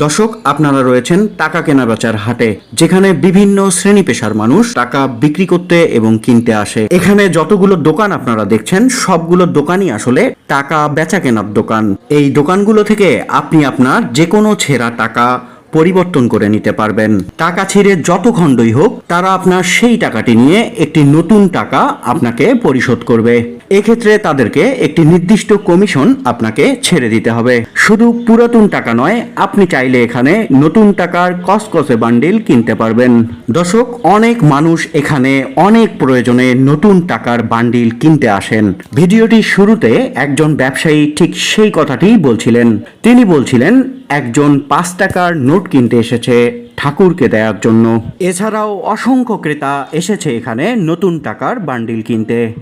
দর্শক, আপনারা রয়েছেন টাকা কেনা বেচার হাটে, যেখানে বিভিন্ন শ্রেণী পেশার মানুষ টাকা বিক্রি করতে এবং কিনতে আসে। এখানে যতগুলো দোকান আপনারা দেখছেন, সবগুলো দোকানই আসলে টাকা বেচা কেনার দোকান। এই দোকানগুলো থেকে আপনি আপনার যে কোনো ছেঁড়া টাকা পরিবর্তন করে নিতে পারবেন। টাকা ছিঁড়ে যত খণ্ডই হোক, তারা আপনার সেই টাকাটি নিয়ে একটি নতুন টাকা আপনাকে পরিশোধ করবে। এক্ষেত্রে তাদেরকে একটি নির্দিষ্ট কমিশন আপনাকে ছেড়ে দিতে হবে। শুধু পুরাতন টাকা নয়, আপনি চাইলে এখানে নতুন টাকার কসকসে বান্ডিল কিনতে পারবেন। দর্শক, অনেক মানুষ এখানে অনেক প্রয়োজনে নতুন টাকার বান্ডিল কিনতে আসেন। ভিডিওটির শুরুতে একজন ব্যবসায়ী ঠিক সেই কথাটি বলছিলেন। তিনি বলছিলেন একজন 5 টাকার নোট কিনতে এসেছে ঠাকুরকে দেওয়ার জন্য। এছাড়াও অসংখ্য ক্রেতা এসেছে এখানে নতুন টাকার বান্ডিল কিনতে।